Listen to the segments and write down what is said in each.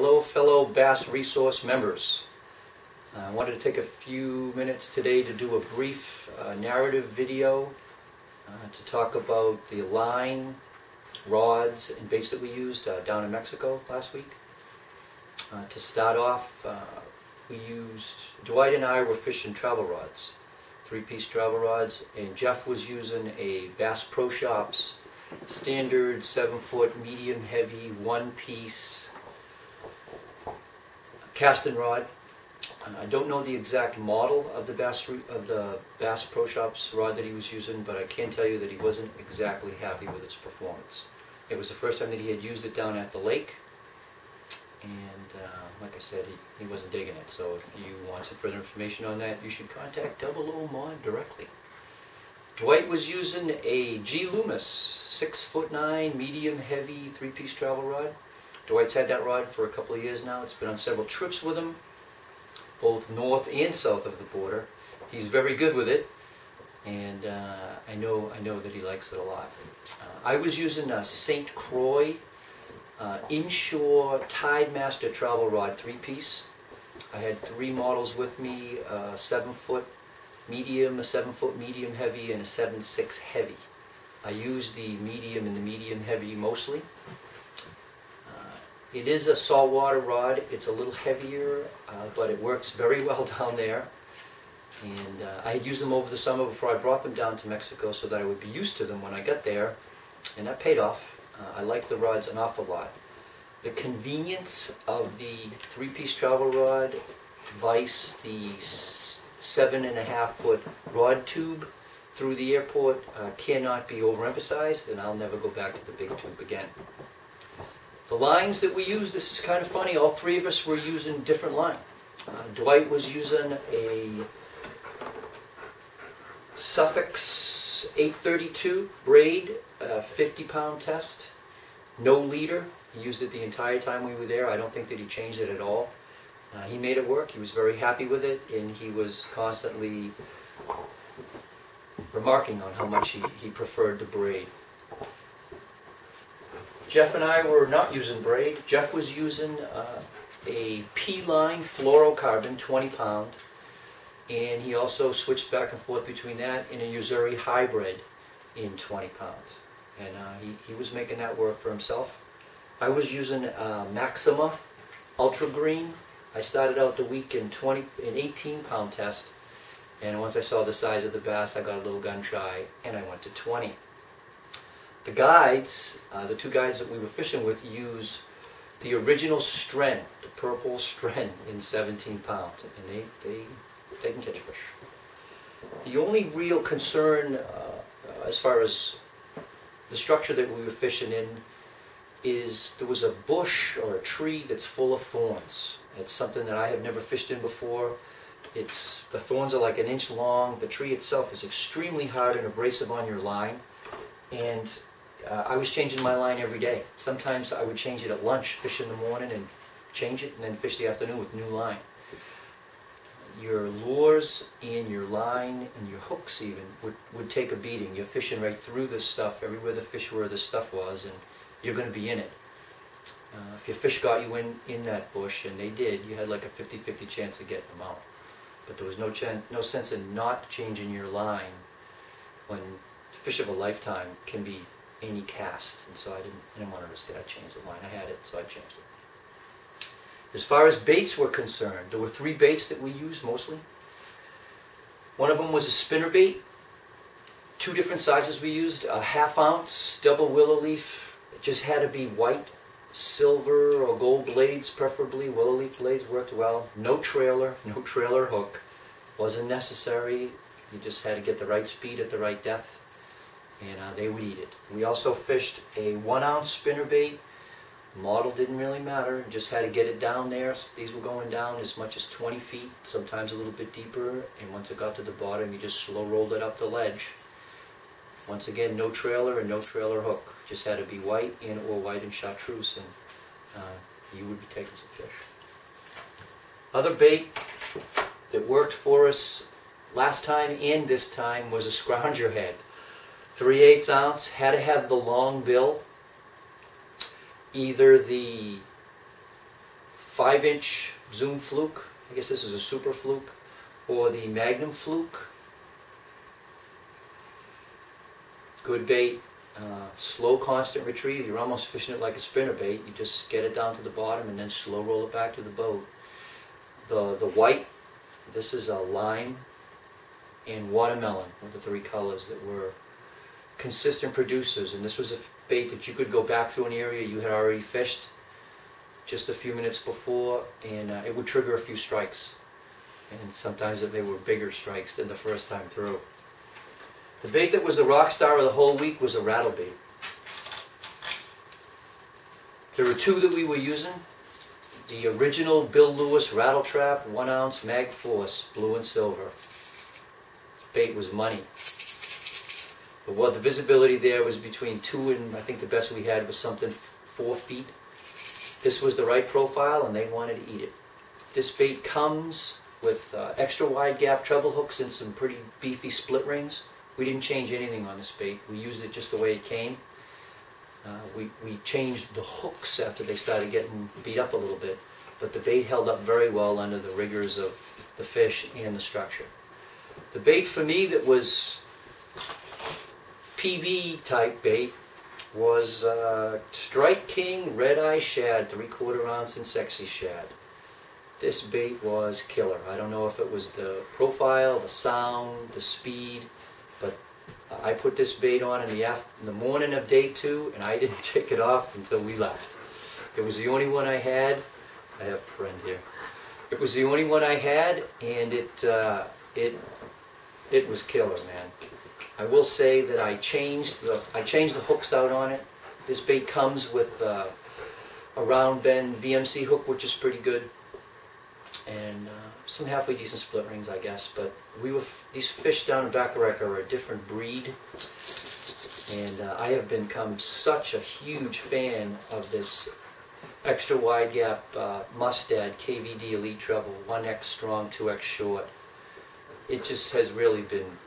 Hello fellow Bass Resource members. I wanted to take a few minutes today to do a brief narrative video to talk about the line, rods, and baits that we used down in Mexico last week. To start off, Dwight and I were fishing travel rods, 3-piece travel rods, and Jeff was using a Bass Pro Shops standard 7-foot medium heavy 1-piece casting rod. I don't know the exact model of the Bass Pro Shops rod that he was using, but I can tell you that he wasn't exactly happy with its performance. It was the first time that he had used it down at the lake, and like I said, he wasn't digging it. So if you want some further information on that, you should contact 00 Mod directly. Dwight was using a G. Loomis 6'9" medium heavy 3-piece travel rod. Dwight's had that rod for a couple of years now. It's been on several trips with him, both north and south of the border. He's very good with it, and I know that he likes it a lot. I was using a St. Croix inshore Tidemaster travel rod 3-piece. I had 3 models with me: a 7-foot medium, a 7-foot medium heavy, and a 7.6 heavy. I used the medium and the medium heavy mostly. It is a saltwater rod. It's a little heavier, but it works very well down there. And I had used them over the summer before I brought them down to Mexico so that I would be used to them when I got there, and that paid off. I like the rods an awful lot. The convenience of the 3-piece travel rod, vice the 7.5-foot rod tube through the airport cannot be overemphasized, and I'll never go back to the big tube again. The lines that we use, this is kind of funny, all 3 of us were using different line. Dwight was using a Suffix 832 braid, 50-pound test, no leader. He used it the entire time we were there. I don't think that he changed it at all. He made it work. He was very happy with it, and he was constantly remarking on how much he preferred the braid. Jeff and I were not using braid. Jeff was using a P-line fluorocarbon 20-pound, and he also switched back and forth between that and a Yo-Zuri hybrid in 20 pounds. And he was making that work for himself. I was using Maxima Ultra Green. I started out the week in 18-pound test, and once I saw the size of the bass, I got a little gun shy, and I went to 20. The guides, the 2 guides that we were fishing with, use the original Stren, the purple Stren, in 17 pounds, and they can catch fish. The only real concern as far as the structure that we were fishing in is there was a bush or a tree that's full of thorns. It's something that I have never fished in before. The thorns are like 1 inch long. The tree itself is extremely hard and abrasive on your line, and I was changing my line every day. Sometimes I would change it at lunch, fish in the morning, and change it, and then fish the afternoon with new line. Your lures and your line and your hooks even would take a beating. You're fishing right through this stuff, everywhere the fish were, this stuff was, and you're going to be in it. If your fish got you in that bush, and they did, you had like a 50-50 chance of getting them out. But there was no sense in not changing your line when fish of a lifetime can be any cast, and so I didn't want to risk it. I changed the line. I had it, so I changed it. As far as baits were concerned, there were 3 baits that we used mostly. One of them was a spinner bait. 2 different sizes we used. A 1/2 ounce double willow leaf. It just had to be white, silver, or gold blades, preferably. Willow leaf blades worked well. No trailer hook. Wasn't necessary. You just had to get the right speed at the right depth, and they would eat it. We also fished a 1 ounce spinner bait. The model didn't really matter, just had to get it down there. These were going down as much as 20 feet, sometimes a little bit deeper, and once it got to the bottom, you just slow rolled it up the ledge. Once again, no trailer and no trailer hook. Just had to be white or white and chartreuse, and you would be taking some fish. Other bait that worked for us last time and this time was a scrounger head. 3/8 ounce, had to have the long bill. Either the 5-inch Zoom Fluke. I guess this is a Super Fluke, or the Magnum Fluke. Good bait, slow constant retrieve. You're almost fishing it like a spinner bait. You just get it down to the bottom and then slow roll it back to the boat. The white, this is a lime and watermelon, were the 3 colors that were consistent producers. And this was a bait that you could go back through an area you had already fished just a few minutes before, and it would trigger a few strikes. And sometimes they were bigger strikes than the first time through. The bait that was the rock star of the whole week was a rattle bait. There were 2 that we were using. The original Bill Lewis Rattle Trap 1 ounce Mag Force, blue and silver. Bait was money. The visibility there was between 2 and I think the best we had was something 4 feet. This was the right profile and they wanted to eat it. This bait comes with extra wide gap treble hooks and some pretty beefy split rings. We didn't change anything on this bait. We used it just the way it came. We changed the hooks after they started getting beat up a little bit, but the bait held up very well under the rigors of the fish and the structure. The bait for me that was PB type bait was Strike King Red Eye Shad, 3/4 ounce and Sexy Shad. This bait was killer. I don't know if it was the profile, the sound, the speed, but I put this bait on in the morning of day 2, and I didn't take it off until we left. It was the only one I had. I have a friend here. It was the only one I had, and it was killer, man. I will say that I changed the hooks out on it. This bait comes with a round bend VMC hook, which is pretty good, and some halfway decent split rings, I guess. But these fish down in Bacharach are a different breed, and I have become such a huge fan of this extra wide gap Mustad KVD Elite Treble, 1X strong, 2X short. It just has really been,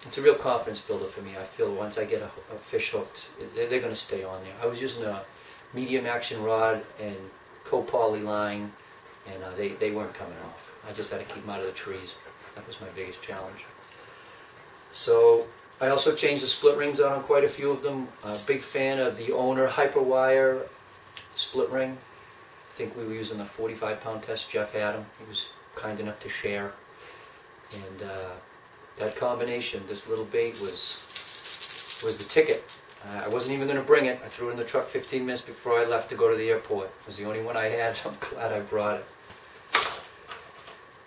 it's a real confidence builder for me. I feel once I get a fish hooked, they're going to stay on there. I was using a medium action rod and co-poly line, and they weren't coming off. I just had to keep them out of the trees. That was my biggest challenge. So I also changed the split rings out on quite a few of them. Big fan of the Owner Hyperwire split ring. I think we were using a 45-pound test. Jeff had them. He was kind enough to share. And that combination, this little bait was the ticket. I wasn't even going to bring it. I threw it in the truck 15 minutes before I left to go to the airport. It was the only one I had. I'm glad I brought it.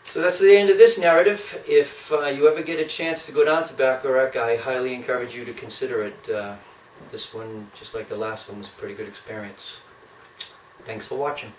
So that's the end of this narrative. If you ever get a chance to go down to Bacharach, I highly encourage you to consider it. This one, just like the last one, was a pretty good experience. Thanks for watching.